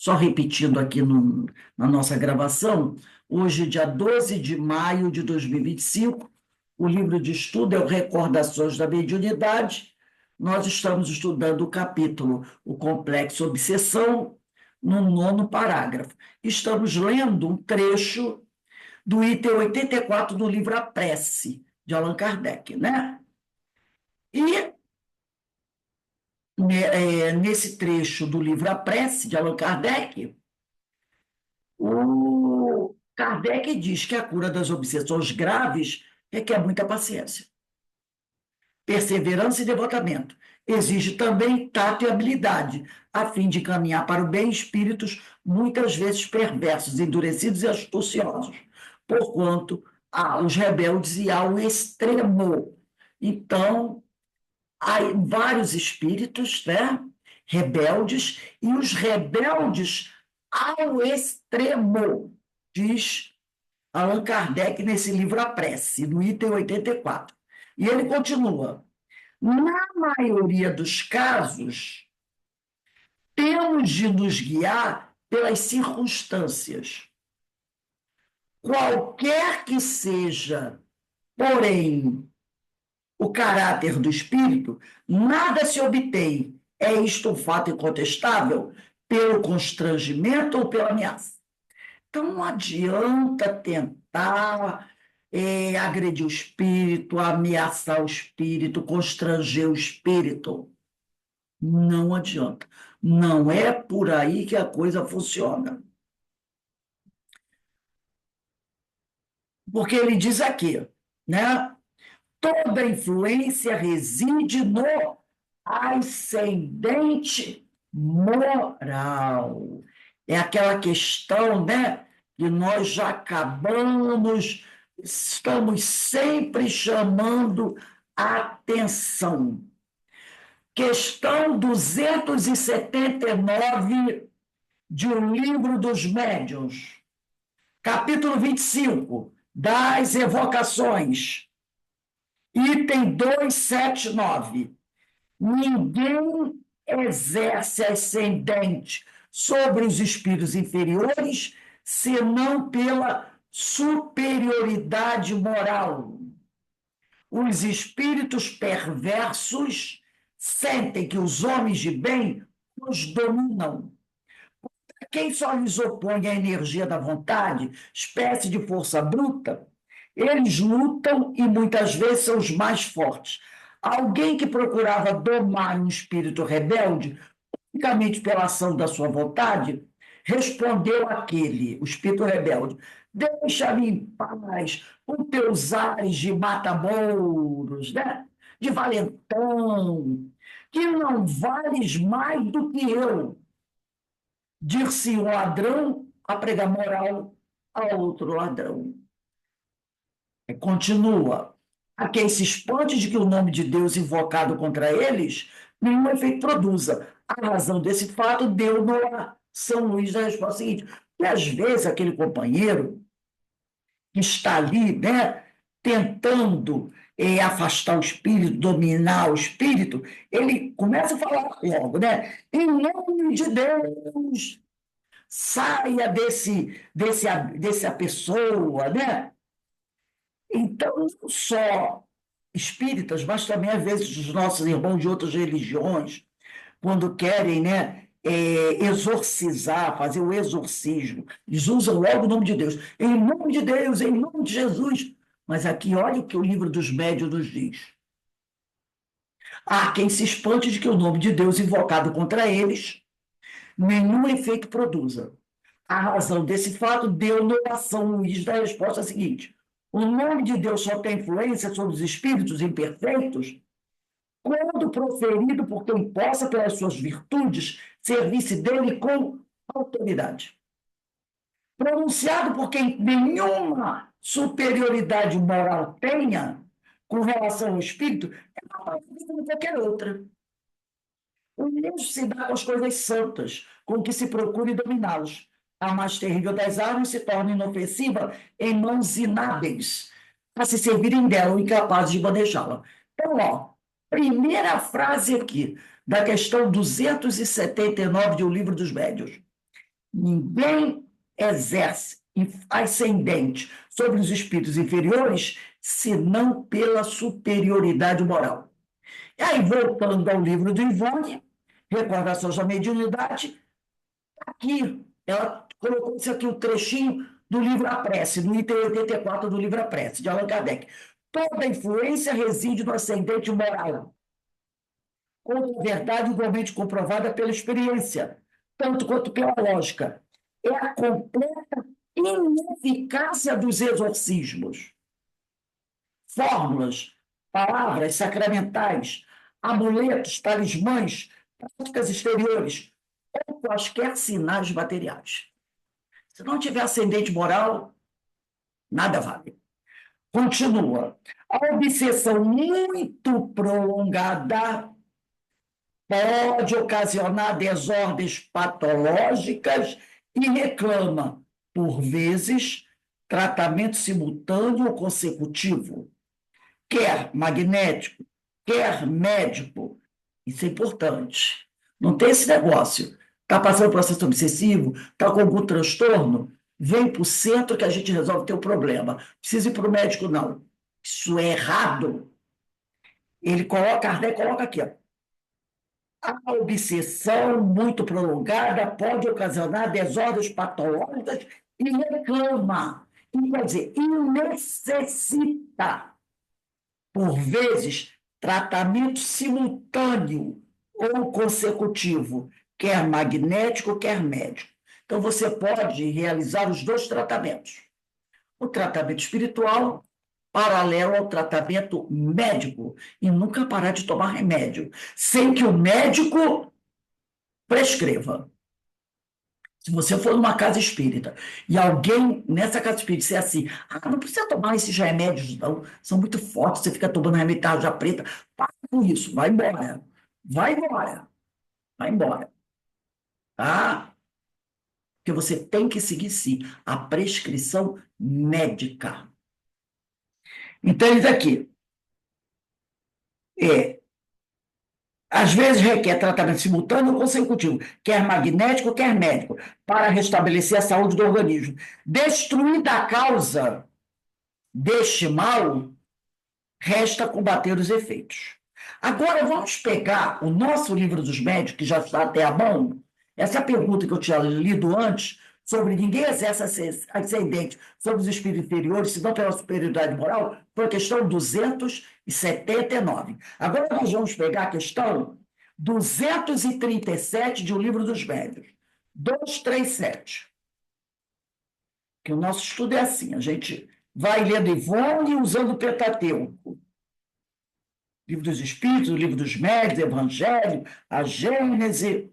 Só repetindo aqui na nossa gravação, hoje, dia 12 de maio de 2025, o livro de estudo é o Recordações da Mediunidade. Nós estamos estudando o capítulo O Complexo Obsessão, no 9º parágrafo. Estamos lendo um trecho do item 84 do livro A Prece, de Allan Kardec, né? E nesse trecho do livro A Prece, de Allan Kardec, o Kardec diz que a cura das obsessões graves requer muita paciência, perseverança e devotamento. Exige também tato e habilidade, a fim de caminhar para o bem espíritos muitas vezes perversos, endurecidos e astuciosos, porquanto há os rebeldes e há o extremo. Então, há vários espíritos, né, rebeldes, e os rebeldes ao extremo, diz Allan Kardec nesse livro A Prece, no item 84. E ele continua: na maioria dos casos, temos de nos guiar pelas circunstâncias. Qualquer que seja, porém, o caráter do espírito, nada se obtém, é isto um fato incontestável, pelo constrangimento ou pela ameaça. Então, não adianta tentar agredir o espírito, ameaçar o espírito, constranger o espírito. Não adianta. Não é por aí que a coisa funciona. Porque ele diz aqui, né? Toda influência reside no ascendente moral. É aquela questão, né, que nós já estamos sempre chamando a atenção. Questão 279 de O Livro dos Médiuns, capítulo 25, das evocações, item 279. Ninguém exerce ascendente sobre os espíritos inferiores senão pela superioridade moral. Os espíritos perversos sentem que os homens de bem os dominam. Quem só lhes opõe a energia da vontade, espécie de força bruta, eles lutam e muitas vezes são os mais fortes. Alguém que procurava domar um espírito rebelde, unicamente pela ação da sua vontade, respondeu àquele, o espírito rebelde: deixa-me em paz, com teus ares de mata-mouros, né? De valentão, que não vales mais do que eu. Dir-se um ladrão a pregar moral a outro ladrão. Continua. A quem se espante de que o nome de Deus invocado contra eles nenhum efeito produza. A razão desse fato deu-no a São Luís da resposta seguinte: que às vezes aquele companheiro que está ali, né, tentando afastar o espírito, dominar o espírito, ele começa a falar logo, né? Em nome de Deus, saia dessa pessoa, né? Então, não só espíritas, mas também, às vezes, os nossos irmãos de outras religiões, quando querem, né, exorcizar, fazer o exorcismo, eles usam logo o nome de Deus. Em nome de Deus, em nome de Jesus. Mas aqui, olha o que o livro dos médiuns nos diz. Há quem se espante de que o nome de Deus invocado contra eles nenhum efeito produza. A razão desse fato deu-no a São Luís da resposta seguinte: o nome de Deus só tem influência sobre os espíritos imperfeitos quando proferido por quem possa, pelas suas virtudes, servir-se dele com autoridade. Pronunciado por quem nenhuma superioridade moral tenha com relação ao espírito, é uma palavra como qualquer outra. O mesmo se dá com as coisas santas, com que se procure dominá-los. A mais terrível das armas se torna inofensiva em mãos inábeis, a se servirem dela ou incapazes de manejá-la. Então, ó, primeira frase aqui, da questão 279 de O Livro dos Médiuns. Ninguém exerce ascendente sobre os espíritos inferiores senão pela superioridade moral. E aí, voltando ao livro do Ivone, Recordações da Mediunidade, aqui ela colocou isso aqui, o trechinho do livro A Prece, no item 84 do livro A Prece, de Allan Kardec. Toda influência reside no ascendente moral, outra verdade igualmente comprovada pela experiência, tanto quanto pela lógica. É a completa ineficácia dos exorcismos. Fórmulas, palavras sacramentais, amuletos, talismãs, práticas exteriores, ou quaisquer sinais materiais. Se não tiver ascendente moral, nada vale. Continua. A obsessão muito prolongada pode ocasionar desordens patológicas e reclama, por vezes, tratamento simultâneo ou consecutivo, quer magnético, quer médico. Isso é importante. Não tem esse negócio. Está passando por processo obsessivo, está com algum transtorno, vem para o centro que a gente resolve o teu problema. Precisa ir para o médico, não. Isso é errado. Ele coloca, Kardec coloca aqui, ó. A obsessão muito prolongada pode ocasionar desordens patológicas e reclama. E, quer dizer, e necessita, por vezes, tratamento simultâneo ou consecutivo, quer magnético, quer médico. Então, você pode realizar os dois tratamentos. O tratamento espiritual paralelo ao tratamento médico e nunca parar de tomar remédio, sem que o médico prescreva. Se você for numa casa espírita e alguém nessa casa espírita disser assim, não precisa tomar esses remédios, não, são muito fortes, você fica tomando remédio tarja preta, para com isso, vai embora, vai embora, vai embora, tá? Porque você tem que seguir, sim, a prescrição médica. Então, isso aqui é às vezes requer tratamento simultâneo ou consecutivo, quer magnético, quer médico, para restabelecer a saúde do organismo. Destruída a causa deste mal, resta combater os efeitos. Agora vamos pegar o nosso livro dos médios, que já está até à mão, essa pergunta que eu tinha lido antes, sobre ninguém exerce ascendente sobre os espíritos inferiores, senão pela superioridade moral, foi a questão 279. Agora nós vamos pegar a questão 237 de O Livro dos Médios, 237. Que o nosso estudo é assim, a gente vai lendo Ivone usando o Pentateuco. Livro dos Espíritos, o Livro dos Médios, Evangelho, a Gênese.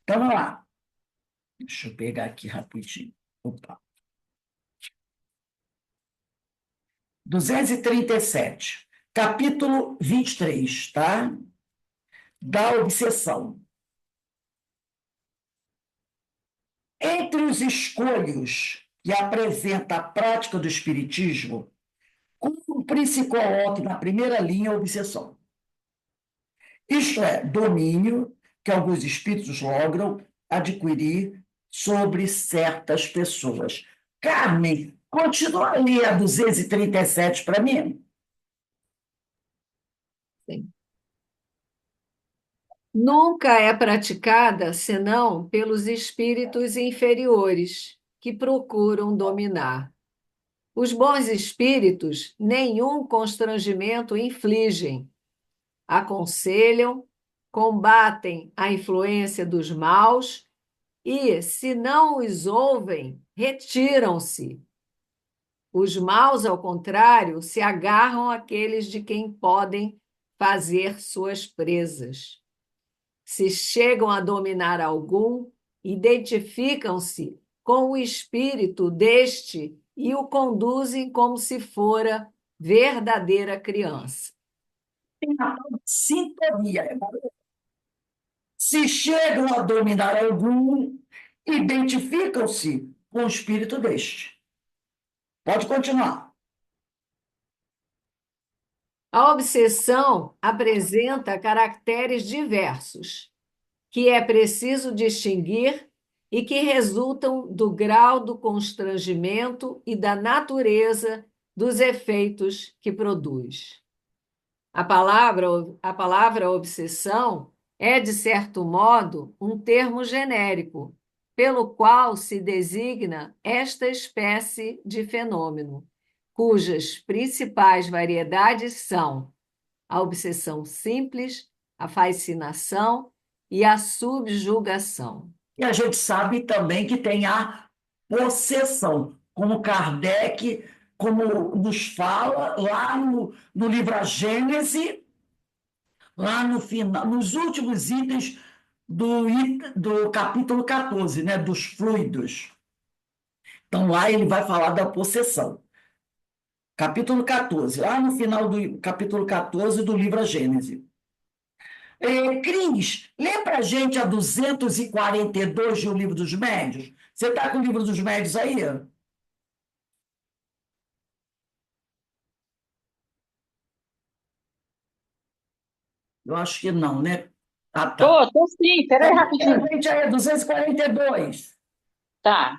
Então, vamos lá. Deixa eu pegar aqui rapidinho. Opa. 237, capítulo 23, tá? Da obsessão. Entre os escolhos que apresenta a prática do espiritismo, cumpre-se coloque na primeira linha a obsessão. Isto é, domínio que alguns espíritos logram adquirir sobre certas pessoas. Carmen, continua ali a 237 para mim. Sim. Nunca é praticada senão pelos espíritos inferiores que procuram dominar. Os bons espíritos nenhum constrangimento infligem, aconselham, combatem a influência dos maus e, se não os ouvem, retiram-se. Os maus, ao contrário, se agarram àqueles de quem podem fazer suas presas. Se chegam a dominar algum, identificam-se com o espírito deste e o conduzem como se fora verdadeira criança. Tem a sintonia. Se chegam a dominar algum, identificam-se com o espírito deste. Pode continuar. A obsessão apresenta caracteres diversos, que é preciso distinguir e que resultam do grau do constrangimento e da natureza dos efeitos que produz. A palavra obsessão é, de certo modo, um termo genérico, pelo qual se designa esta espécie de fenômeno, cujas principais variedades são a obsessão simples, a fascinação e a subjugação. E a gente sabe também que tem a possessão, como Kardec, como nos fala lá no livro A Gênese, lá no final, nos últimos itens do capítulo 14, né, dos fluidos. Então, lá ele vai falar da possessão. Capítulo 14, lá no final do capítulo 14 do livro A Gênese. Cris, lê para a gente a 242 do Livro dos Médios. Você está com o Livro dos Médios aí? Eu acho que não, né? Ah, tá. Tô sim, peraí Então, lê rapidinho. a gente aí, 242. Tá.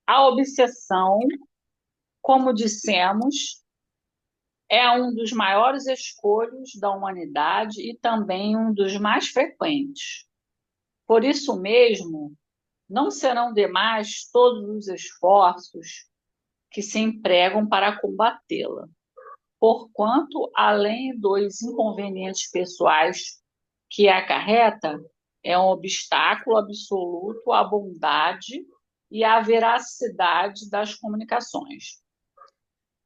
A obsessão, como dissemos, é um dos maiores escolhos da humanidade e também um dos mais frequentes. Por isso mesmo, não serão demais todos os esforços que se empregam para combatê-la, porquanto, além dos inconvenientes pessoais que acarreta, é um obstáculo absoluto à bondade e à veracidade das comunicações.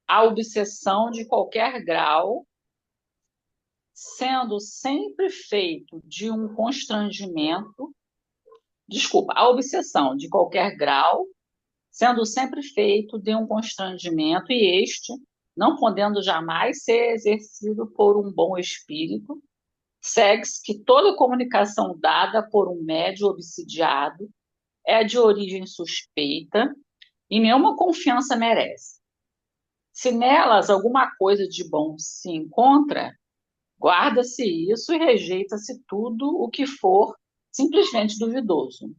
A obsessão de qualquer grau, sendo sempre feito de um constrangimento, a obsessão de qualquer grau, sendo sempre feito de um constrangimento, e este, não podendo jamais ser exercido por um bom espírito, segue-se que toda comunicação dada por um médium obsidiado é de origem suspeita e nenhuma confiança merece. Se nelas alguma coisa de bom se encontra, guarda-se isso e rejeita-se tudo o que for simplesmente duvidoso.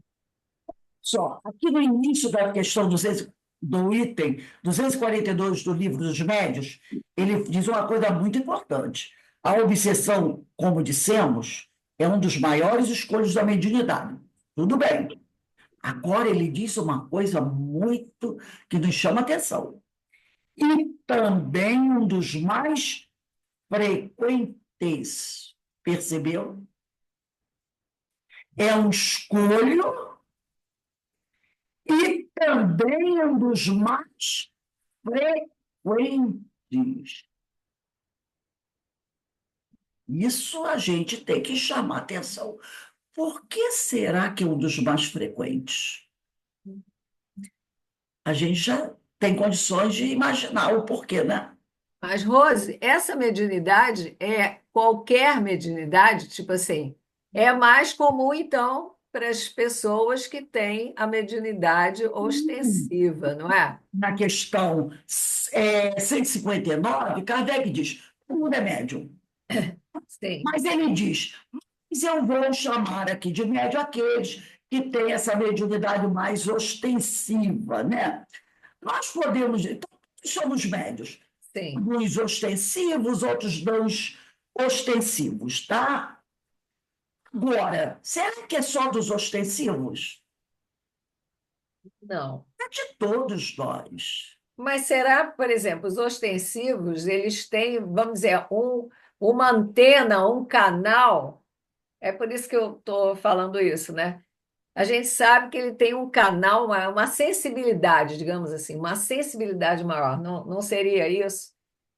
Só, aqui no início da questão 200, do item 242 do Livro dos Médios, ele diz uma coisa muito importante. A obsessão, como dissemos, é um dos maiores escolhos da mediunidade. Tudo bem. Agora ele diz uma coisa muito que nos chama atenção. E também um dos mais frequentes, percebeu? É um escolho e também um dos mais frequentes. Isso a gente tem que chamar atenção. Por que será que é um dos mais frequentes? A gente já tem condições de imaginar o porquê, né? Mas, Rose, essa mediunidade é qualquer mediunidade, tipo assim, é mais comum, então, para as pessoas que têm a mediunidade ostensiva, não é? Na questão 159, Kardec diz: todo mundo é médium. Sim, Mas ele diz: mas eu vou chamar aqui de médium aqueles que têm essa mediunidade mais ostensiva, né? Nós podemos, então, somos médios, sim. alguns ostensivos, outros não ostensivos, tá? Agora, será que é só dos ostensivos? Não. É de todos nós. Mas será, por exemplo, os ostensivos, eles têm, vamos dizer, uma antena, um canal. É por isso que eu estou falando isso, né? A gente sabe que ele tem um canal, uma sensibilidade, digamos assim, uma sensibilidade maior. Não, não seria isso?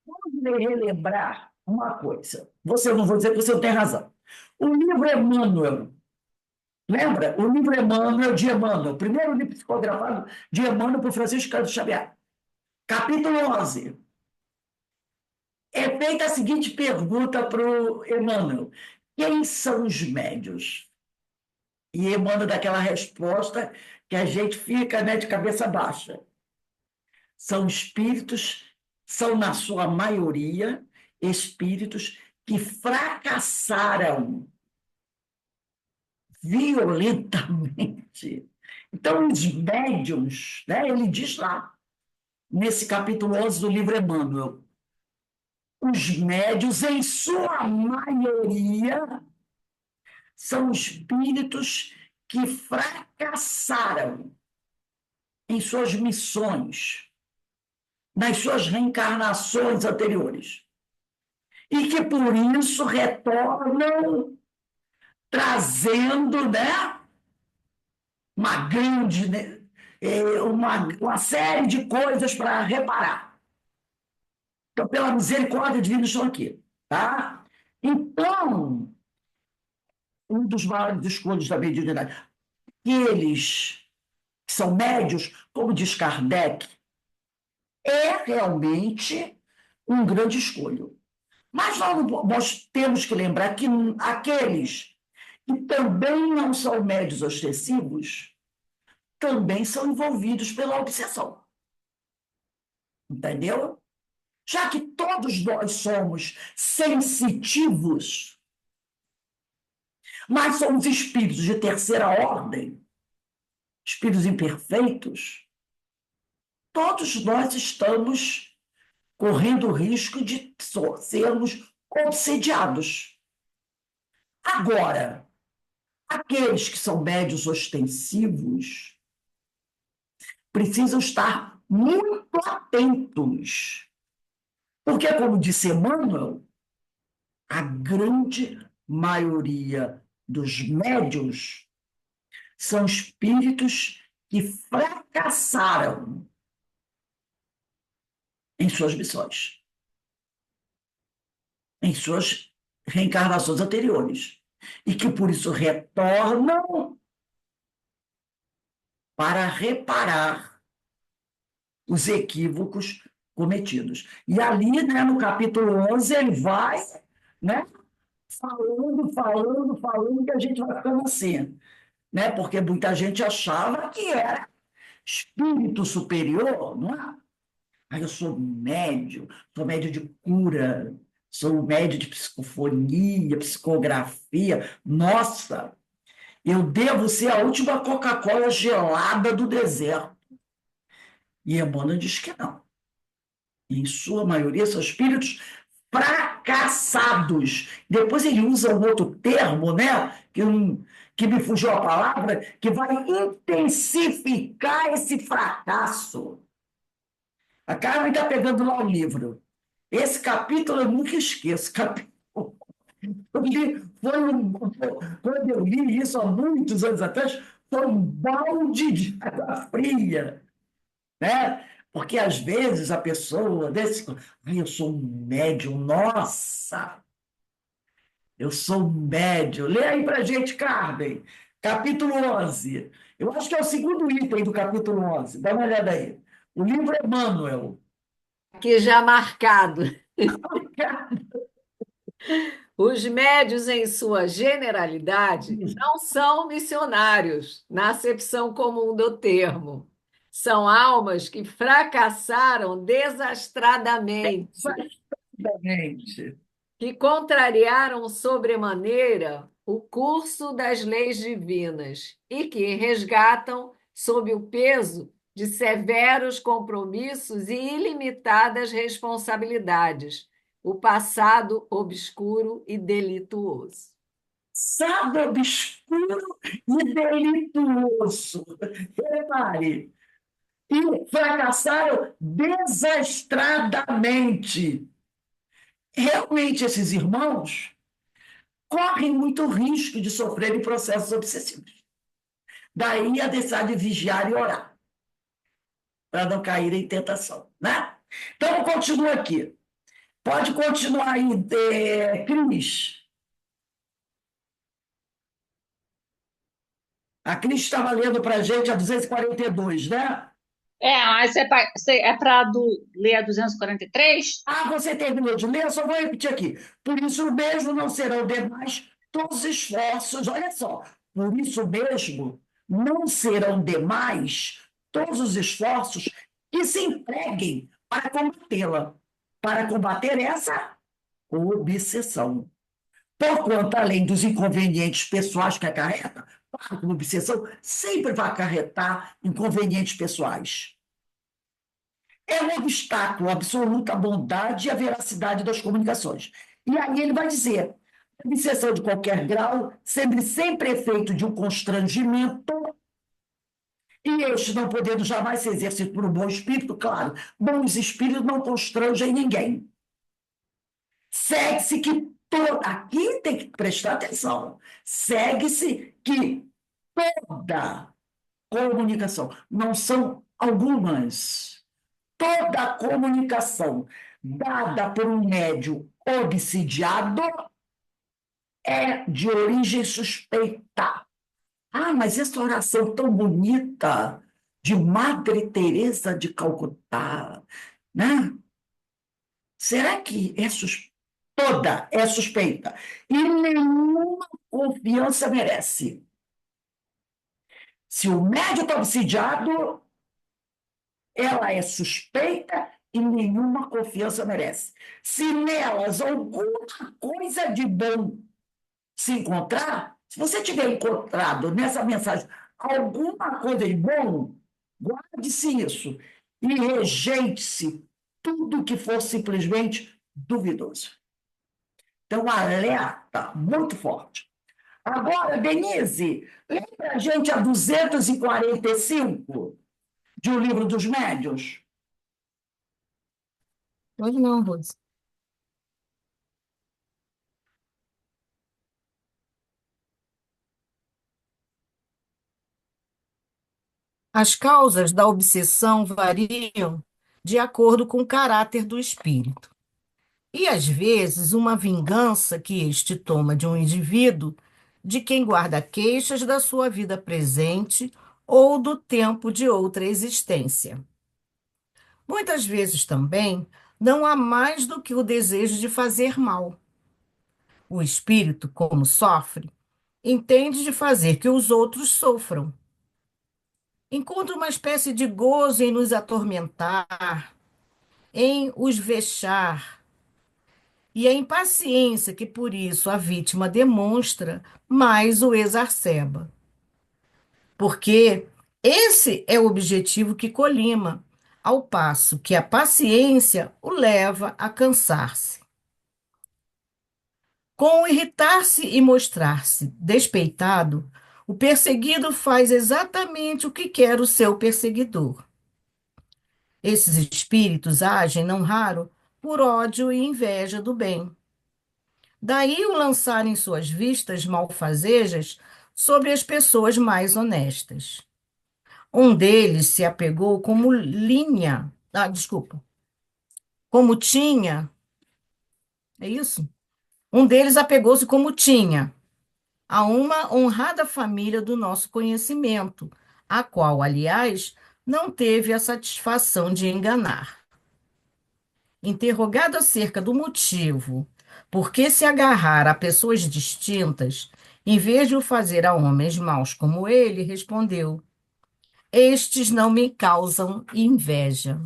Vamos relembrar uma coisa. Você não vou dizer que você não tem razão. O livro Emmanuel, lembra? O livro Emmanuel de Emmanuel, o primeiro livro psicografado de Emmanuel por Francisco Cândido Xavier. Capítulo 11. É feita a seguinte pergunta para o Emmanuel: quem são os médios? E Emmanuel dá aquela resposta que a gente fica, né, de cabeça baixa. São espíritos, são, na sua maioria, espíritos que fracassaram violentamente. Então, os médiuns, né, ele diz lá, nesse capítulo 11 do livro Emmanuel, os médiuns, em sua maioria, são espíritos que fracassaram em suas missões, nas suas reencarnações anteriores, e que, por isso, retornam trazendo, né, uma grande, né, uma série de coisas para reparar. Então, pela misericórdia divina, estou aqui. Tá? Então, um dos maiores escolhos da mediunidade, aqueles que são médios, como diz Kardec, é realmente um grande escolho. Mas nós temos que lembrar que aqueles que também não são médios ostensivos também são envolvidos pela obsessão. Entendeu? Já que todos nós somos sensitivos, mas somos espíritos de terceira ordem, espíritos imperfeitos, todos nós estamos correndo o risco de sermos obsediados. Agora, aqueles que são médios ostensivos precisam estar muito atentos, porque, como disse Emmanuel, a grande maioria dos médios são espíritos que fracassaram em suas missões, em suas reencarnações anteriores, e que, por isso, retornam para reparar os equívocos cometidos. E ali, né, no capítulo 11, ele vai, né, falando, que a gente vai ficando assim, né? Porque muita gente achava que era espírito superior, não é? Aí eu sou médio de cura, sou médio de psicofonia, psicografia. Nossa, eu devo ser a última Coca-Cola gelada do deserto. E Emmanuel diz que não. Em sua maioria são espíritos fracassados. Depois ele usa um outro termo, né? Que me fugiu a palavra, que vai intensificar esse fracasso. A Carmen está pegando lá o livro. Esse capítulo eu nunca esqueço. Quando eu li isso há muitos anos atrás, foi um balde de água fria, né? Porque às vezes a pessoa ai, eu sou um médium, nossa, eu sou um médium. Lê aí para gente, Carmen, capítulo 11. Eu acho que é o segundo item do capítulo 11. Dá uma olhada aí. O livro Emmanuel. Aqui já marcado. Os médios, em sua generalidade, não são missionários, na acepção comum do termo. São almas que fracassaram desastradamente, Exatamente. que contrariaram sobremaneira o curso das leis divinas e que resgatam, sob o peso de severos compromissos e ilimitadas responsabilidades, o passado obscuro e delituoso. Passado obscuro e delituoso. Repare, e fracassaram desastradamente. Realmente, esses irmãos correm muito risco de sofrerem processos obsessivos. Daí a deixar de vigiar e orar, para não cair em tentação. Né? Então, continua aqui. Pode continuar aí, Cris. A Cris estava lendo para a gente a 242, né? Mas é para ler a 243? Ah, você terminou de ler, eu só vou repetir aqui. Por isso mesmo não serão demais todos os esforços, olha só, por isso mesmo não serão demais todos os esforços que se empreguem para combatê-la, para combater essa obsessão. Porquanto, além dos inconvenientes pessoais que acarreta, com obsessão sempre vai acarretar inconvenientes pessoais. É um obstáculo absoluto à bondade e à veracidade das comunicações. E aí ele vai dizer, a obsessão de qualquer grau sempre é feito de um constrangimento, e este não podendo jamais ser exercido por um bom espírito, claro, bons espíritos não constrangem ninguém. Segue-se que aqui tem que prestar atenção, segue-se que toda comunicação, não são algumas, toda comunicação dada por um médium obsidiado é de origem suspeita. Ah, mas essa oração tão bonita de Madre Teresa de Calcutá, né? Será que toda é suspeita? E nenhuma confiança merece. Se o médium está obsidiado, ela é suspeita e nenhuma confiança merece. Se nelas alguma coisa de bom se encontrar, se você tiver encontrado nessa mensagem alguma coisa de bom, guarde-se isso e rejeite-se tudo que for simplesmente duvidoso. Então, alerta muito forte. Agora, Denise, lembra a gente a 245 de O Livro dos Médiuns? Hoje não, Rose. As causas da obsessão variam de acordo com o caráter do espírito. E, às vezes, uma vingança que este toma de um indivíduo de quem guarda queixas da sua vida presente ou do tempo de outra existência. Muitas vezes também não há mais do que o desejo de fazer mal. O espírito, como sofre, entende de fazer que os outros sofram. Encontra uma espécie de gozo em nos atormentar, em os vexar, e a impaciência que por isso a vítima demonstra mais o exacerba. Porque esse é o objetivo que colima, ao passo que a paciência o leva a cansar-se. Com o irritar-se e mostrar-se despeitado, o perseguido faz exatamente o que quer o seu perseguidor. Esses espíritos agem, não raro, por ódio e inveja do bem. Daí o lançarem suas vistas malfazejas sobre as pessoas mais honestas. Um deles se apegou como como tinha, é isso? Um deles apegou-se como tinha a uma honrada família do nosso conhecimento, a qual, aliás, não teve a satisfação de enganar. Interrogado acerca do motivo por que se agarrar a pessoas distintas, em vez de o fazer a homens maus como ele, respondeu: Estes não me causam inveja.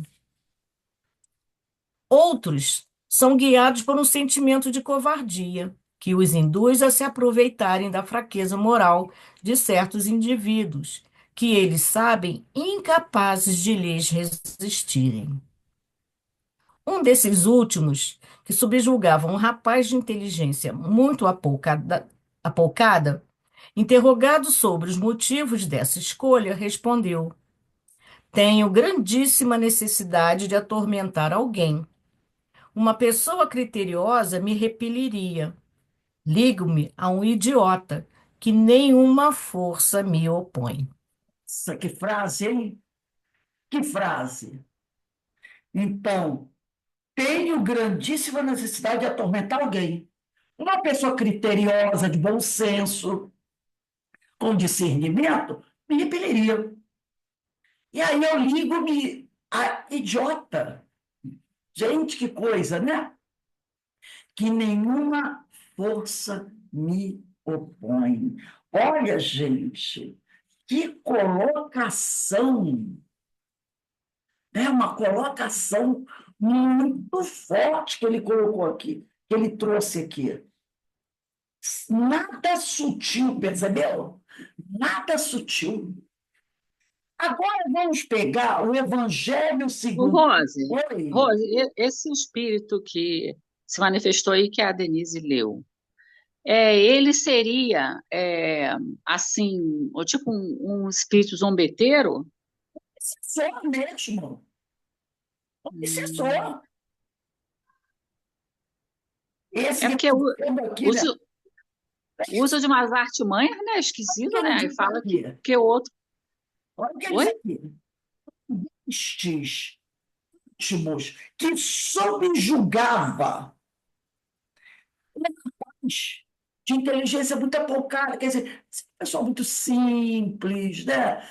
Outros são guiados por um sentimento de covardia, que os induz a se aproveitarem da fraqueza moral de certos indivíduos, que eles sabem incapazes de lhes resistirem. Um desses últimos, que subjulgava um rapaz de inteligência muito apoucada, interrogado sobre os motivos dessa escolha, respondeu: Tenho grandíssima necessidade de atormentar alguém. Uma pessoa criteriosa me repeliria. Ligo-me a um idiota que nenhuma força me opõe. Nossa, que frase, hein? Que frase. Então, tenho grandíssima necessidade de atormentar alguém. Uma pessoa criteriosa, de bom senso, com discernimento, me repeliria. E aí eu ligo-me a idiota. Gente, que coisa, né? Que nenhuma força me opõe. Olha, gente, que colocação! É uma colocação muito forte que ele colocou aqui, que ele trouxe aqui. Nada sutil, percebeu? nada sutil. Agora vamos pegar o Evangelho Ô, segundo. Rose, Oi. Rose, esse espírito que se manifestou aí, que a Denise leu, ele seria, assim, ou tipo um espírito zombeteiro? Obsessor mesmo. Hum, Obsessor. Esse É que porque está dizendo aqui, né? usa, usa de umas artimanhas, né? Olha o que Esquisito, né? ele Aí diz fala aqui. que o outro. Olha o que ele diz Oi? aqui. Estes últimos que subjugava de inteligência muito apocada, quer dizer, uma pessoa muito simples, né?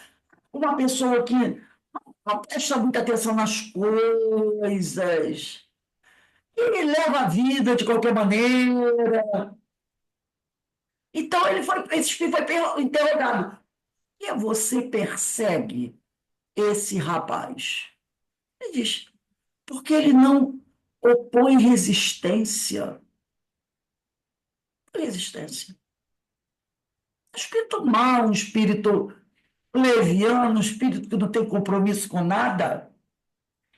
Uma pessoa que não presta muita atenção nas coisas, e leva a vida de qualquer maneira. Então, esse espírito foi interrogado. Por que você persegue esse rapaz? Ele diz, porque ele não opõe resistência. Resistência. Um espírito mau, um espírito leviano, um espírito que não tem compromisso com nada.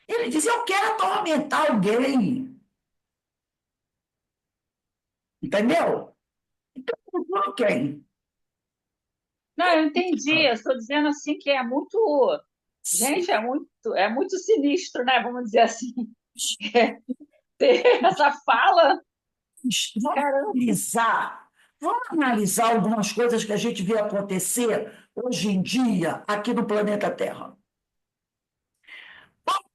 Ele diz, eu quero atormentar alguém. Entendeu? Então, por quem? Não, eu entendi. Eu estou dizendo assim que é muito. Gente, é muito sinistro, né? Vamos dizer assim. Ter essa fala. Vamos Caramba. analisar, vamos analisar algumas coisas que a gente vê acontecer hoje em dia aqui no planeta Terra. Vamos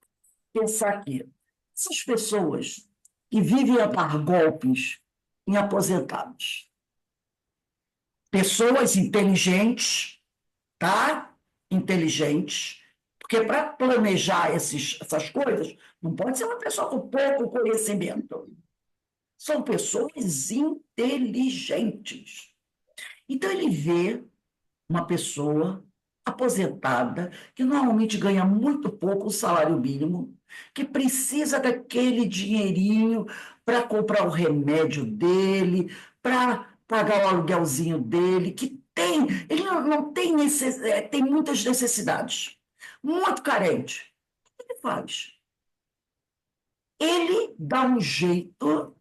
pensar aqui. Essas pessoas que vivem a dar golpes em aposentados, pessoas inteligentes, tá? Inteligentes, porque para planejar essas coisas, não pode ser uma pessoa com pouco conhecimento. São pessoas inteligentes. Então, ele vê uma pessoa aposentada, que normalmente ganha muito pouco o salário mínimo, que precisa daquele dinheirinho para comprar o remédio dele, para pagar o aluguelzinho dele, ele não tem, tem muitas necessidades, muito carente. O que ele faz? Ele dá um jeito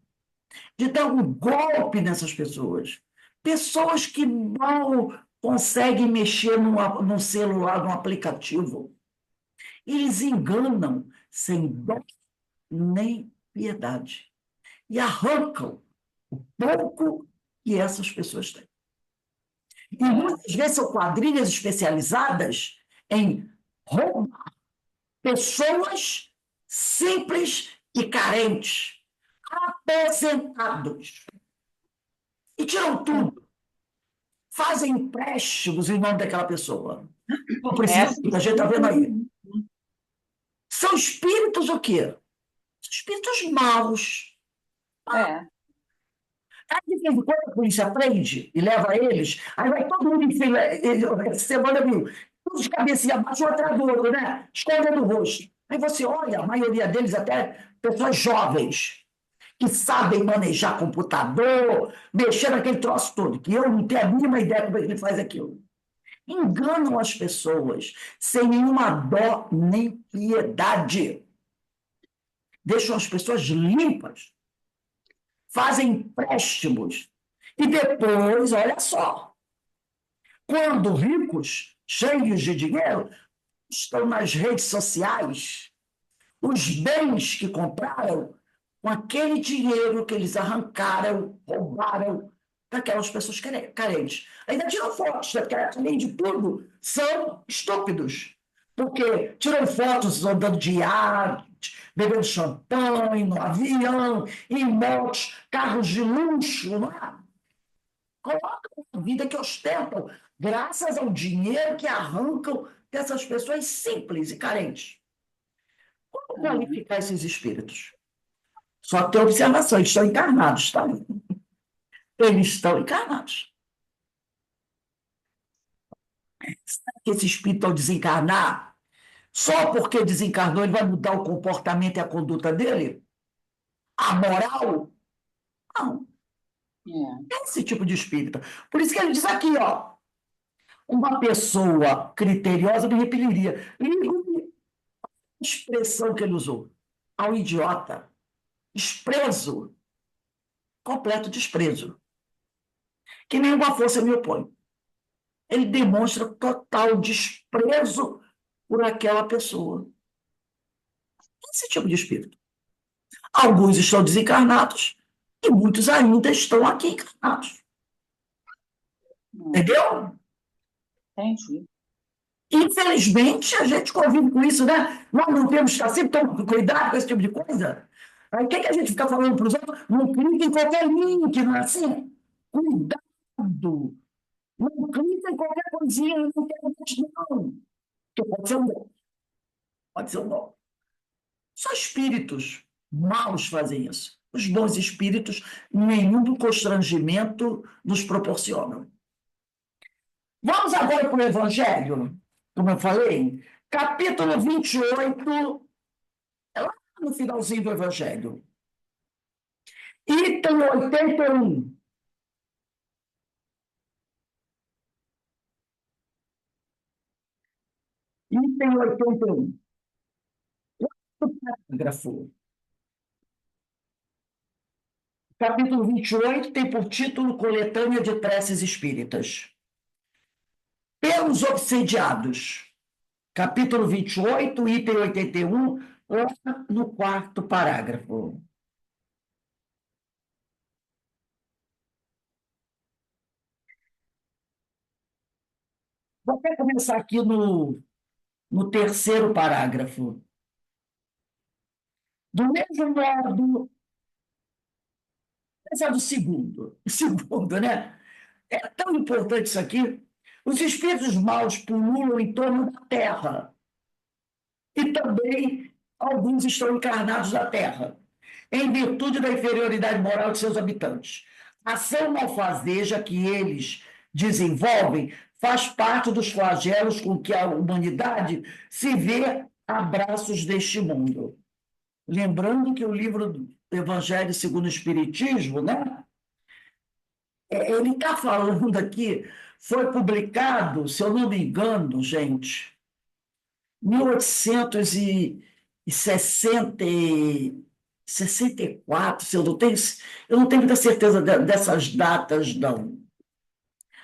de dar um golpe nessas pessoas. Pessoas que mal conseguem mexer num celular, num aplicativo. Eles enganam sem dó nem piedade. E arrancam o pouco que essas pessoas têm. E muitas vezes são quadrilhas especializadas em roubar pessoas simples e carentes, aposentados. E tiram tudo. Fazem empréstimos em nome daquela pessoa. Não precisa, Essa a gente está vendo aí. sim. São espíritos o quê? São espíritos maus. É. Aí, de vez em quando, a polícia prende e leva eles, aí vai todo mundo em fila, essa semana viu, todos de cabecinha abaixo, um atrás do outro, né? Escondendo o rosto. Aí você olha, a maioria deles até pessoas jovens, que sabem manejar computador, mexer naquele troço todo, que eu não tenho a mínima ideia como é que ele faz aquilo. Enganam as pessoas sem nenhuma dó nem piedade. Deixam as pessoas limpas, fazem empréstimos. E depois, olha só, quando ricos, cheios de dinheiro, estão nas redes sociais, os bens que compraram com aquele dinheiro que eles arrancaram, roubaram daquelas pessoas carentes. Ainda tiram fotos, né? Porque, além de tudo, são estúpidos. Porque tiram fotos andando de iate, bebendo champanhe, no avião, em motos, carros de luxo, não é? Colocam a vida que ostentam, graças ao dinheiro que arrancam dessas pessoas simples e carentes. Como qualificar esses espíritos? Só tem observação, eles estão encarnados, tá? Eles estão encarnados. Será que esse espírito, ao desencarnar, só porque desencarnou, ele vai mudar o comportamento e a conduta dele? A moral? Não, É. é esse tipo de espírito. Por isso que ele diz aqui, ó, Uma pessoa criteriosa me repeliria. Liga a expressão que ele usou. Ao idiota. Desprezo. Completo desprezo. Que nenhuma força me opõe. Ele demonstra total desprezo por aquela pessoa. Esse tipo de espírito. Alguns estão desencarnados e muitos ainda estão aqui encarnados. Entendeu? Entendi. Infelizmente, a gente convive com isso, né? Nós não temos que estar sempre tomando cuidado com esse tipo de coisa. Aí o que a gente fica falando para os outros? Não clique em qualquer link, não é assim? Cuidado! Não clica em qualquer coisinha, não quero não. Porque pode ser um golpe. Pode ser um golpe. Só espíritos maus fazem isso. Os bons espíritos, nenhum constrangimento nos proporcionam. Vamos agora para o Evangelho, como eu falei, capítulo 28, é lá no finalzinho do Evangelho. Item 81. Item 81. Quarto parágrafo. Capítulo 28 tem por título Coletânea de Preces Espíritas. Pelos obsediados. Capítulo 28, item 81, lá no quarto parágrafo. Vou até começar aqui no terceiro parágrafo. Do mesmo modo, esse é do segundo. O segundo, né? É tão importante isso aqui. Os espíritos maus pululam em torno da Terra. E também alguns estão encarnados na Terra, em virtude da inferioridade moral de seus habitantes. A ação malfazeja que eles desenvolvem faz parte dos flagelos com que a humanidade se vê a braços deste mundo. Lembrando que o livro do Evangelho segundo o Espiritismo, né? Ele está falando aqui, foi publicado, se eu não me engano, gente, 1864, se eu não tenho muita certeza dessas datas, não.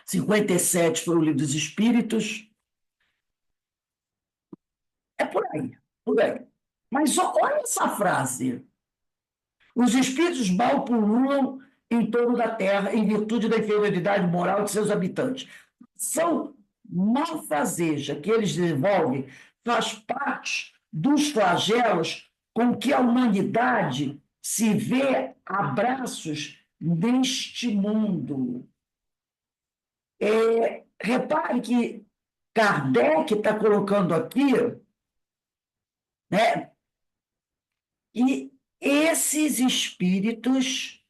57 foi o Livro dos Espíritos. É por aí, por aí. Mas olha essa frase. Os espíritos mal pululam em torno da Terra em virtude da inferioridade moral de seus habitantes. São malfazeja que eles desenvolvem faz parte dos flagelos com que a humanidade se vê a braços neste mundo. Repare que Kardec está colocando aqui, né? E esses espíritos,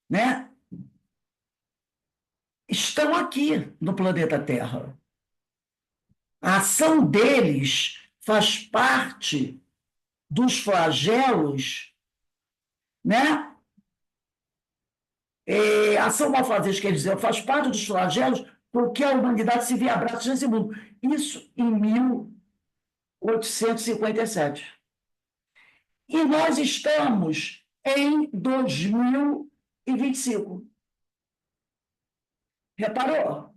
né, estão aqui no planeta Terra. A ação deles faz parte dos flagelos, né? A ação malfazeja, quer dizer, faz parte dos flagelos porque a humanidade se vê a braços nesse mundo. Isso em 1857. E nós estamos em 2025. Reparou?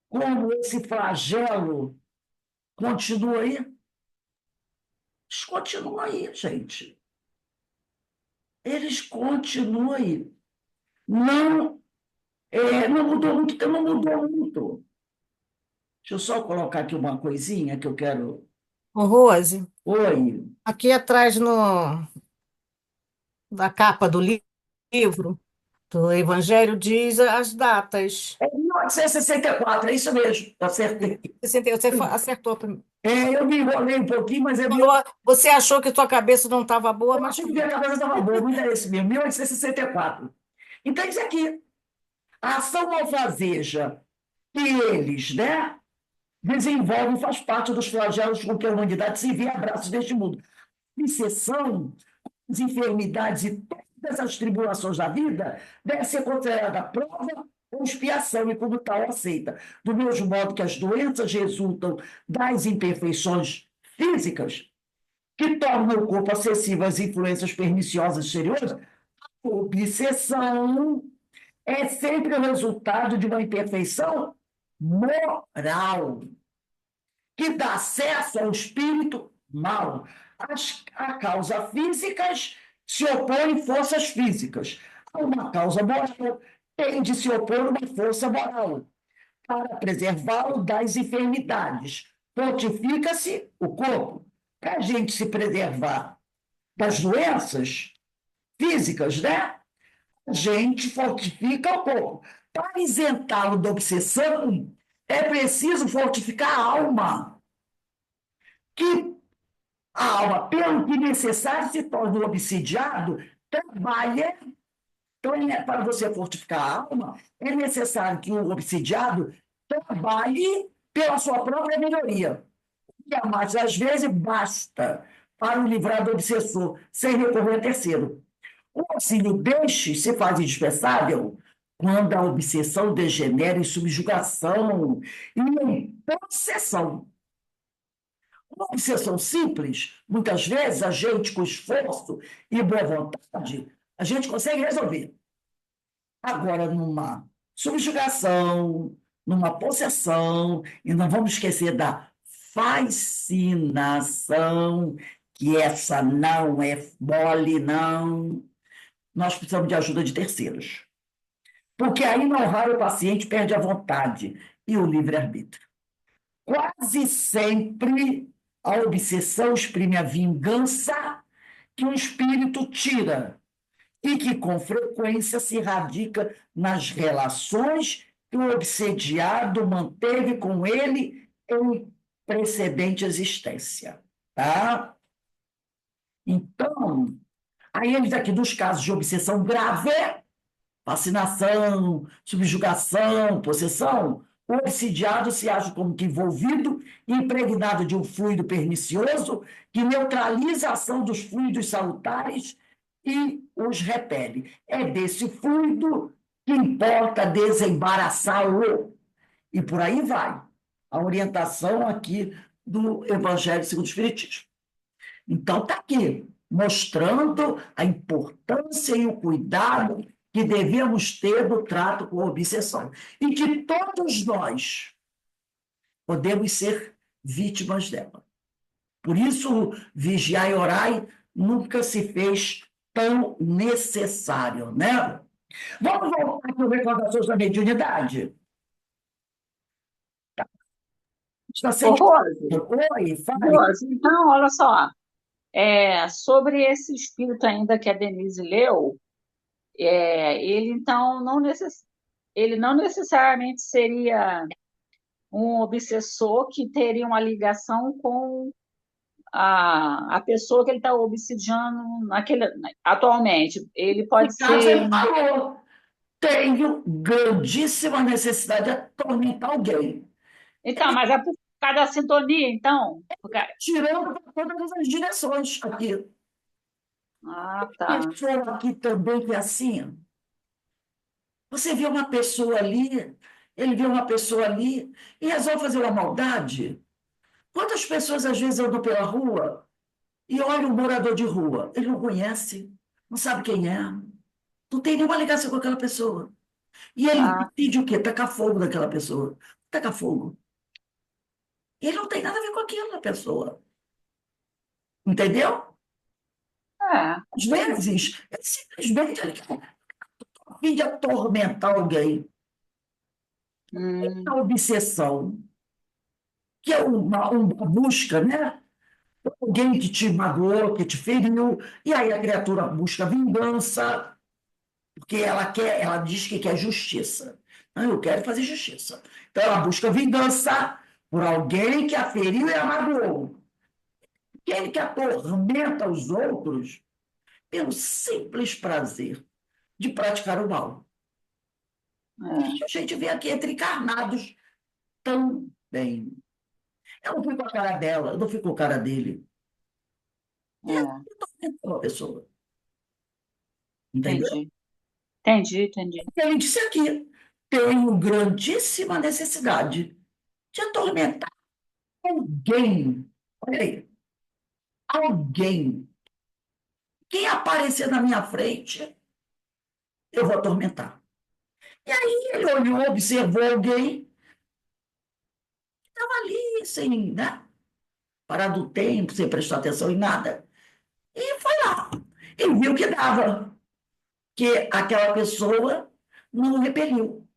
Como esse flagelo continua aí? Eles continuam aí, gente. Eles continuam aí. Não, não mudou muito, não mudou muito. Deixa eu só colocar aqui uma coisinha que eu quero. Ô, Rose, Oi. aqui atrás da capa do livro, do Evangelho, diz as datas. É 1964, é isso mesmo, acertei. Você acertou. Eu me enrolei um pouquinho, mas Você achou que sua cabeça não estava boa, eu mas achei que minha cabeça estava boa, mas é esse mesmo, 1864. Então, isso aqui, a ação malfazeja que eles, né, desenvolvem faz parte dos flagelos com que a humanidade se vê a braços deste mundo. Exceção, as enfermidades e todas as tribulações da vida deve ser considerada prova com expiação e, como tal, aceita. Do mesmo modo que as doenças resultam das imperfeições físicas, que tornam o corpo acessível às influências perniciosas exteriores, a obsessão é sempre o resultado de uma imperfeição moral, que dá acesso ao espírito mal. A causas físicas se opõem forças físicas. A uma causa moral tem de se opor uma força moral para preservá-lo das enfermidades. Fortifica-se o corpo. Para a gente se preservar das doenças físicas, né? A gente fortifica o corpo. Para isentá-lo da obsessão, é preciso fortificar a alma, que a alma, pelo que necessário, se torna um obsidiado, trabalha. Então, para você fortificar a alma, é necessário que o obsidiado trabalhe pela sua própria melhoria. E a mais às vezes basta para o livrar do obsessor, sem recorrer a terceiro. O auxílio deste se faz indispensável quando a obsessão degenera em subjugação e em possessão. Uma obsessão simples, muitas vezes a gente, com esforço e boa vontade, a gente consegue resolver. Agora, numa subjugação, numa possessão, e não vamos esquecer da fascinação, que essa não é mole, não. Nós precisamos de ajuda de terceiros. Porque aí, não raro, o paciente perde a vontade e o livre-arbítrio. Quase sempre a obsessão exprime a vingança que o espírito tira e que, com frequência, se radica nas relações que o obsediado manteve com ele em precedente existência. Tá? Então, aí eles aqui dos casos de obsessão grave, fascinação, subjugação, possessão, o obsidiado se age como que envolvido e impregnado de um fluido pernicioso que neutraliza a ação dos fluidos salutares e os repele. É desse fluido que importa desembaraçá-lo. E por aí vai a orientação aqui do Evangelho segundo o Espiritismo. Então, está aqui, mostrando a importância e o cuidado que devemos ter no trato com a obsessão. E que todos nós podemos ser vítimas dela. Por isso, vigiar e orar nunca se fez tão necessário, né? Vamos voltar para recordações da mediunidade? Está Ô, sendo... Rose, Oi, fale. Rose, então, olha só, sobre esse espírito ainda que a Denise leu, ele então ele não necessariamente seria um obsessor que teria uma ligação com a pessoa que ele está obsidiando atualmente. Ele pode No caso, ser. ele falou, tenho grandíssima necessidade de atormentar alguém. Então, mas é por causa da sintonia, então? Tirando para todas as direções aqui. Ah, tá. Pessoa aqui também que é assim. Você vê uma pessoa ali, ele vê uma pessoa ali e resolve fazer uma maldade. Quantas pessoas às vezes andam pela rua e olham um morador de rua? Ele não conhece, não sabe quem é, não tem nenhuma ligação com aquela pessoa. E ele Ah, decide o quê? Tacar fogo naquela pessoa. Tacar fogo. E ele não tem nada a ver com aquela pessoa. Entendeu? Às vezes, ele simplesmente ele quer a fim de atormentar alguém. A obsessão, que é uma busca, né? Alguém que te magoou, que te feriu, e aí a criatura busca vingança, porque ela diz que quer justiça. Não, eu quero fazer justiça. Então ela busca vingança por alguém que a feriu e a magoou. Aquele que atormenta os outros pelo simples prazer de praticar o mal. E a gente vê aqui entre encarnados também. Eu não fui com a cara dela, eu não fui com a cara dele. Eu atormentou a pessoa. Entendeu? entendi. Entendi. Ele disse aqui. tenho grandíssima necessidade de atormentar alguém. Olha aí, alguém. Quem aparecer na minha frente, eu vou atormentar. E aí ele olhou, observou alguém, estava ali, sem, né? Parado o tempo, sem prestar atenção em nada. E foi lá. Ele viu que dava, que aquela pessoa não o repeliu.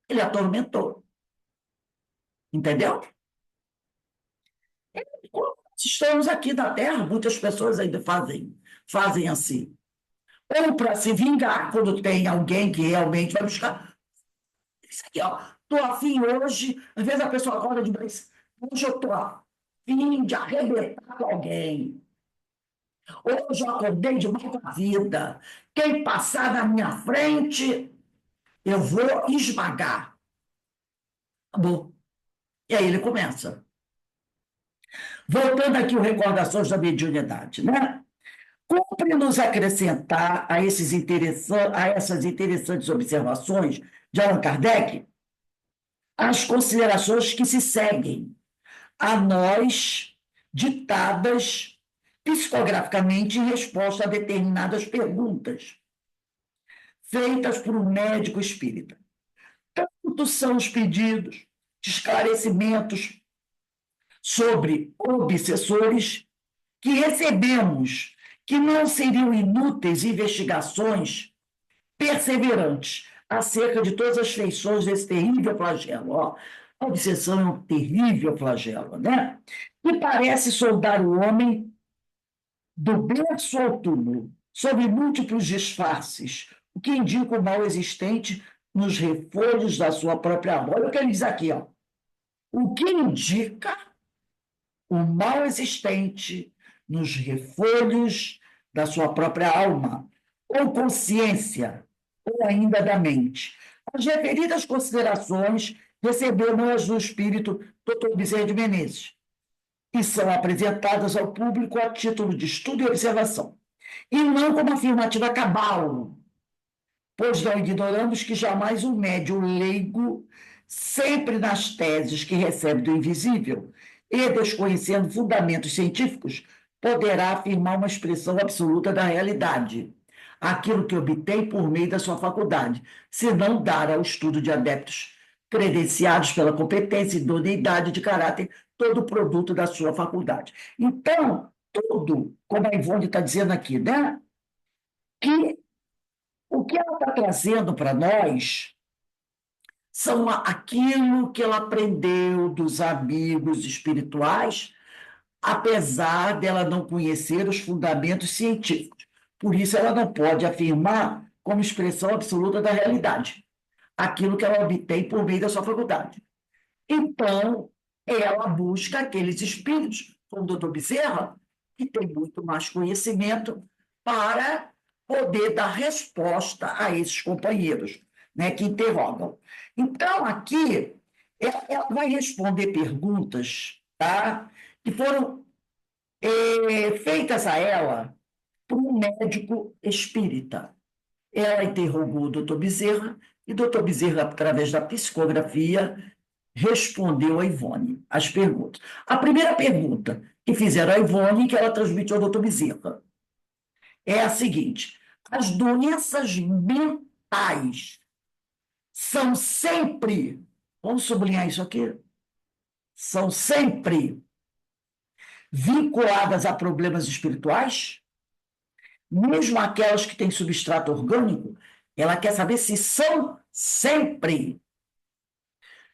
Ele atormentou. Entendeu? Estamos aqui na Terra, muitas pessoas ainda fazem assim. Ou para se vingar, quando tem alguém que realmente vai buscar. Isso aqui, ó. Estou afim hoje, às vezes a pessoa acorda de manhã, hoje eu estou afim de arrebentar com alguém. Hoje eu acordei de mal com a vida. Quem passar na minha frente, eu vou esmagar. Acabou. E aí ele começa. Voltando aqui ao Recordações da Mediunidade, né? Cumpre-nos acrescentar a essas interessantes observações de Allan Kardec as considerações que se seguem a nós ditadas psicograficamente em resposta a determinadas perguntas feitas por um médico espírita. Tanto são os pedidos de esclarecimentos sobre obsessores que recebemos que não seriam inúteis investigações perseverantes acerca de todas as feições desse terrível flagelo. Ó, a obsessão é um terrível flagelo, né? Que parece soldar o homem do berço ao túmulo, sob múltiplos disfarces, o que indica o mal existente nos refolhos da sua própria alma. Olha o que ele diz aqui, ó. O que indica o mal existente nos refolhos da sua própria alma, ou consciência, ou ainda da mente. As referidas considerações receberam-as do espírito Dr. Bezerra de Menezes e são apresentadas ao público a título de estudo e observação, e não como afirmativa cabal, pois não ignoramos que jamais um médium leigo, sempre nas teses que recebe do invisível e desconhecendo fundamentos científicos, poderá afirmar uma expressão absoluta da realidade, aquilo que obtém por meio da sua faculdade, se não dar ao estudo de adeptos credenciados pela competência e idoneidade de caráter todo o produto da sua faculdade. Então, tudo, como a Ivone está dizendo aqui, né? Que o que ela está trazendo para nós são aquilo que ela aprendeu dos amigos espirituais, apesar dela não conhecer os fundamentos científicos. Por isso, ela não pode afirmar como expressão absoluta da realidade aquilo que ela obtém por meio da sua faculdade. Então, ela busca aqueles espíritos, como o doutor Bezerra, que tem muito mais conhecimento para poder dar resposta a esses companheiros, né, que interrogam. Então, aqui, ela vai responder perguntas, tá, que foram feitas a ela por um médico espírita. Ela interrogou o doutor Bezerra, e o doutor Bezerra, através da psicografia, respondeu a Ivone as perguntas. A primeira pergunta que fizeram a Ivone, que ela transmitiu ao doutor Bezerra, é a seguinte: as doenças mentais são sempre, vamos sublinhar isso aqui, são sempre vinculadas a problemas espirituais, mesmo aquelas que têm substrato orgânico, ela quer saber se são sempre.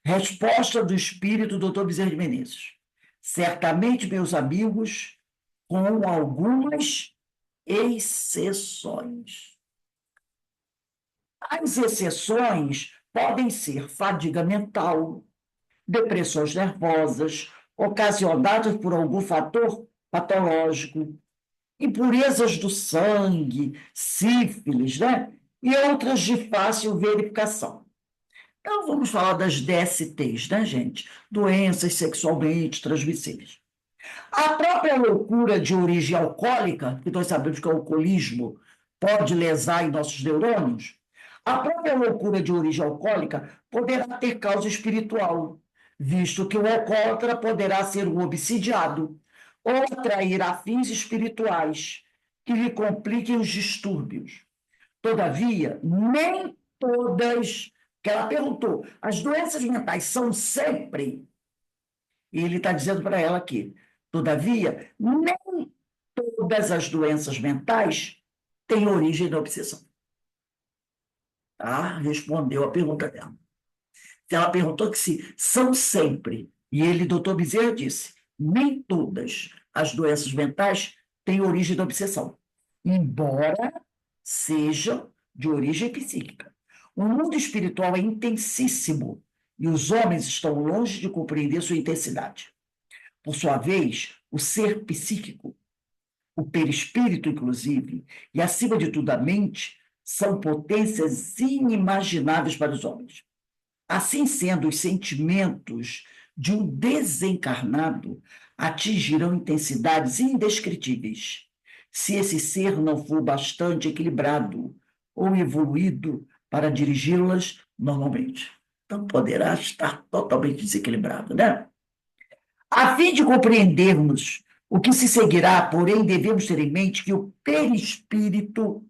Resposta do espírito do Dr. Bezerra de Menezes. Certamente, meus amigos, com algumas exceções. As exceções podem ser fadiga mental, depressões nervosas, ocasionadas por algum fator patológico, impurezas do sangue, sífilis, né? E outras de fácil verificação. Então, vamos falar das DSTs, né, gente? Doenças sexualmente transmissíveis. A própria loucura de origem alcoólica, que nós sabemos que o alcoolismo pode lesar em nossos neurônios, A própria loucura de origem alcoólica poderá ter causa espiritual, visto que o alcoólatra poderá ser um obsidiado ou atrair afins espirituais que lhe compliquem os distúrbios. Todavia, nem todas, que ela perguntou, as doenças mentais são sempre, e ele está dizendo para ela aqui, todavia, nem todas as doenças mentais têm origem da obsessão. Tá? Respondeu a pergunta dela. Ela perguntou que se são sempre, e ele, doutor Bezerra, disse, nem todas as doenças mentais têm origem da obsessão, embora sejam de origem psíquica. O mundo espiritual é intensíssimo e os homens estão longe de compreender sua intensidade. Por sua vez, o ser psíquico, o perispírito, inclusive, e, acima de tudo, a mente, são potências inimagináveis para os homens. Assim sendo, os sentimentos de um desencarnado atingirão intensidades indescritíveis, se esse ser não for bastante equilibrado ou evoluído para dirigi-las normalmente. Então, poderá estar totalmente desequilibrado, né? A fim de compreendermos o que se seguirá, porém, devemos ter em mente que o perispírito,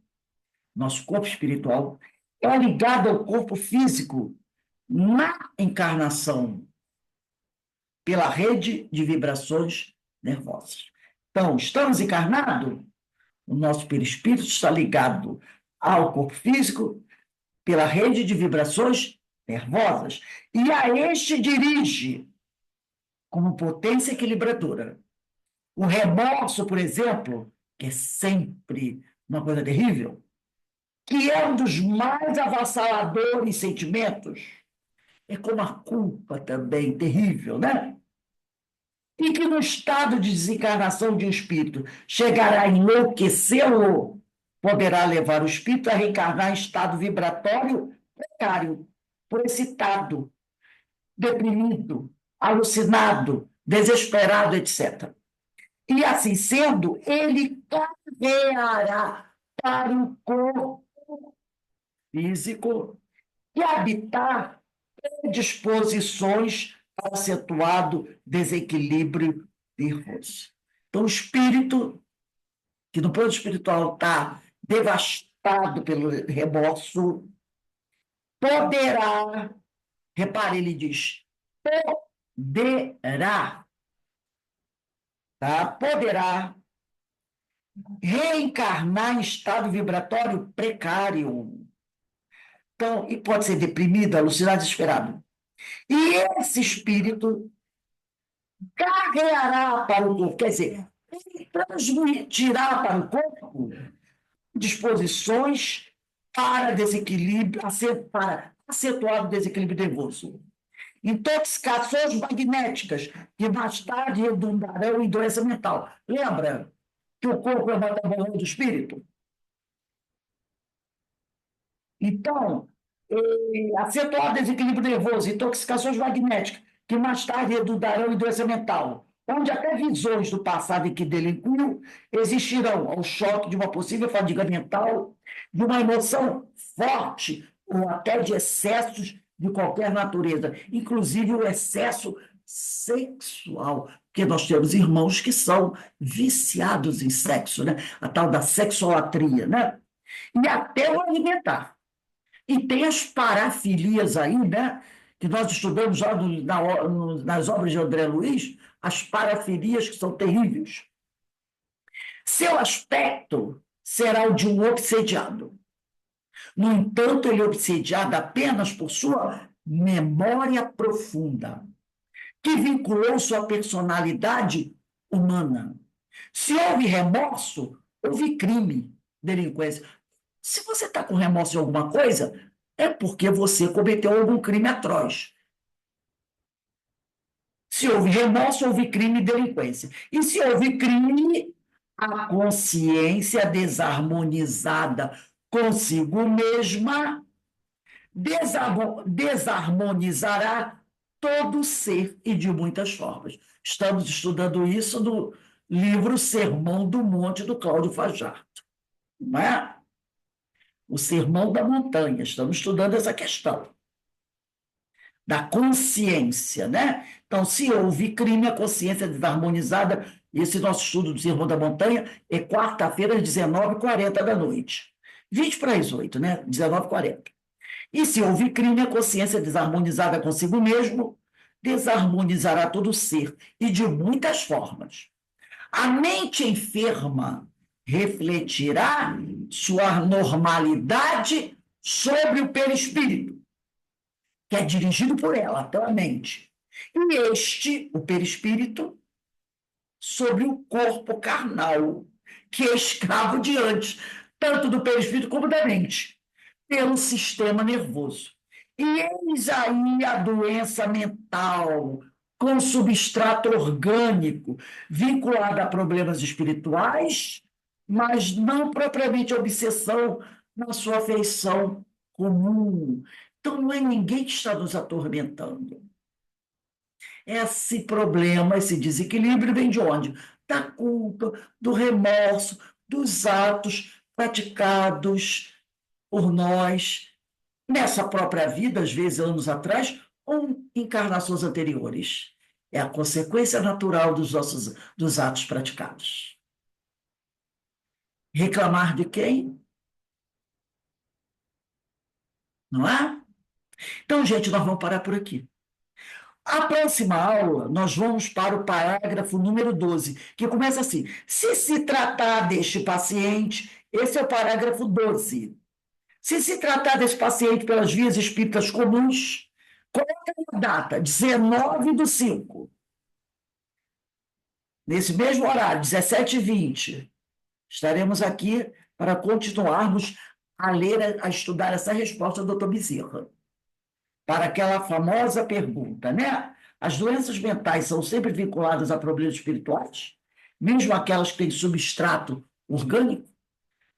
nosso corpo espiritual, é ligado ao corpo físico na encarnação pela rede de vibrações nervosas. Então, estamos encarnados, o nosso perispírito está ligado ao corpo físico pela rede de vibrações nervosas, e a este dirige como potência equilibradora. O remorso, por exemplo, que é sempre uma coisa terrível, que é um dos mais avassaladores sentimentos, é como a culpa também, terrível, né? E que no estado de desencarnação de um espírito chegará a enlouquecê-lo, poderá levar o espírito a reencarnar em estado vibratório precário, por excitado, deprimido, alucinado, desesperado, etc. E assim sendo, ele carreará para o corpo físico e habitar predisposições para acentuado desequilíbrio nervoso. Então, o espírito, que no plano espiritual está devastado pelo remorso, poderá, repare, ele diz, poderá, tá? Poderá reencarnar em estado vibratório precário. Então, e pode ser deprimido, alucinado, desesperado. E esse espírito carregará para o corpo, quer dizer, ele transmitirá para o corpo disposições para desequilíbrio, para acentuar o desequilíbrio nervoso. Intoxicações magnéticas, que mais tarde redundarão em doença mental. Lembra que o corpo é o matabolão do espírito? Então, acentuar o desequilíbrio nervoso, intoxicações magnéticas, que mais tarde redundarão em doença mental, onde até visões do passado em que delinquiu existirão ao choque de uma possível fadiga mental, de uma emoção forte ou até de excessos de qualquer natureza, inclusive o excesso sexual, porque nós temos irmãos que são viciados em sexo, né? A tal da sexolatria, né? E até o alimentar. E tem as parafilias aí, né? Que nós estudamos já nas obras de André Luiz, as parafilias que são terríveis. Seu aspecto será o de um obsediado. No entanto, ele é obsediado apenas por sua memória profunda, que vinculou sua personalidade humana. Se houve remorso, houve crime, delinquência. Se você está com remorso de alguma coisa, é porque você cometeu algum crime atroz. Se houve remorso, houve crime e delinquência. E se houve crime, a consciência desarmonizada consigo mesma desarmonizará todo ser e de muitas formas. Estamos estudando isso no livro Sermão do Monte, do Cláudio Fajardo. Não é? o Sermão da Montanha. Estamos estudando essa questão da consciência, né? Então, se houve crime, a consciência é desarmonizada. Esse nosso estudo do Sermão da Montanha é quarta-feira, às 19h40 da noite. 20 para as 8, né? 19h40. E se houve crime, a consciência desarmonizada consigo mesmo desarmonizará todo o ser, e de muitas formas. A mente enferma refletirá sua normalidade sobre o perispírito, que é dirigido por ela, pela mente. E este, o perispírito, sobre o corpo carnal, que é escravo de antes, tanto do perispírito como da mente, pelo sistema nervoso. E eis aí a doença mental, com substrato orgânico, vinculada a problemas espirituais, mas não propriamente obsessão na sua feição comum. Então, não é ninguém que está nos atormentando. Esse problema, esse desequilíbrio vem de onde? Da culpa, do remorso, dos atos praticados por nós nessa própria vida, às vezes anos atrás, ou em encarnações anteriores. É a consequência natural dos atos praticados. Reclamar de quem? Não é? Então, gente, nós vamos parar por aqui. A próxima aula, nós vamos para o parágrafo número 12, que começa assim: se se tratar deste paciente, esse é o parágrafo 12. Se se tratar desse paciente pelas vias espíritas comuns, coloca a data, 19/5. Nesse mesmo horário, 17h20, estaremos aqui para continuarmos a ler, a estudar essa resposta do Dr. Bezerra, para aquela famosa pergunta, né? As doenças mentais são sempre vinculadas a problemas espirituais, mesmo aquelas que têm substrato orgânico?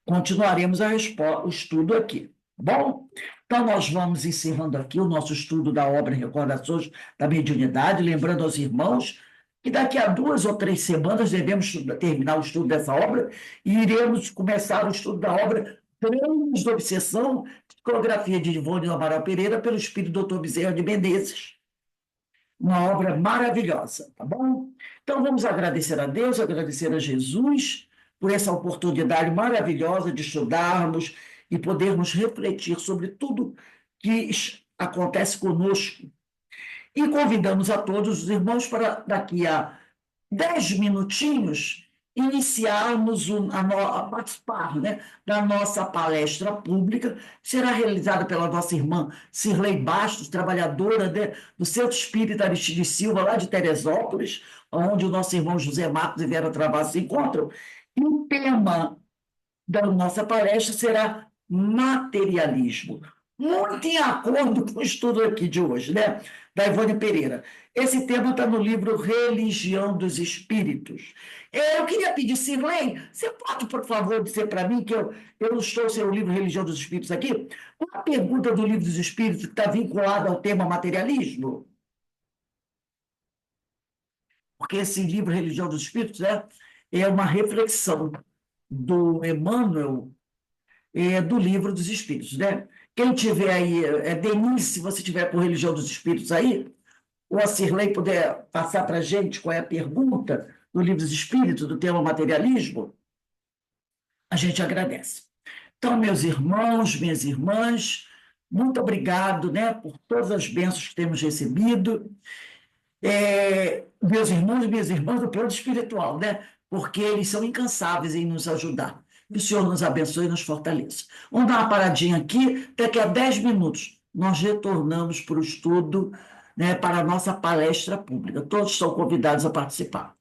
Continuaremos o estudo aqui, tá bom? Então, nós vamos encerrando aqui o nosso estudo da obra Recordações da Mediunidade, lembrando aos irmãos que daqui a 2 ou 3 semanas devemos terminar o estudo dessa obra e iremos começar o estudo da obra Planos da Obsessão, psicografia de Ivone Amaral Pereira, pelo espírito Dr. Bezerra de Menezes. Uma obra maravilhosa, tá bom? Então, vamos agradecer a Deus, agradecer a Jesus por essa oportunidade maravilhosa de estudarmos e podermos refletir sobre tudo que acontece conosco. E convidamos a todos os irmãos para, daqui a 10 minutinhos, iniciarmos a participar, né, da nossa palestra pública, que será realizada pela nossa irmã Cirlei Bastos, trabalhadora, né, do Centro Espírita Aristides Silva, lá de Teresópolis, onde o nosso irmão José Marcos e Vera Travassos se encontram. E o tema da nossa palestra será materialismo, muito em acordo com o estudo aqui de hoje, né, da Ivone Pereira. Esse tema está no livro Religião dos Espíritos. Eu queria pedir, Cirlei, você pode, por favor, dizer para mim que eu estou sem o livro Religião dos Espíritos aqui? Uma pergunta do livro dos Espíritos que está vinculada ao tema materialismo? Porque esse livro Religião dos Espíritos é uma reflexão do Emmanuel, do livro dos Espíritos, né? Quem tiver aí, Denise, se você tiver por Religião dos Espíritos aí, ou a Cirlei puder passar para a gente qual é a pergunta do livro dos Espíritos, do tema materialismo, a gente agradece. Então, meus irmãos, minhas irmãs, muito obrigado, né, por todas as bênçãos que temos recebido. Meus irmãos e minhas irmãs do plano espiritual, né? Porque eles são incansáveis em nos ajudar. Que o Senhor nos abençoe e nos fortaleça. Vamos dar uma paradinha aqui, daqui a 10 minutos nós retornamos para o estudo, né, para a nossa palestra pública. Todos estão convidados a participar.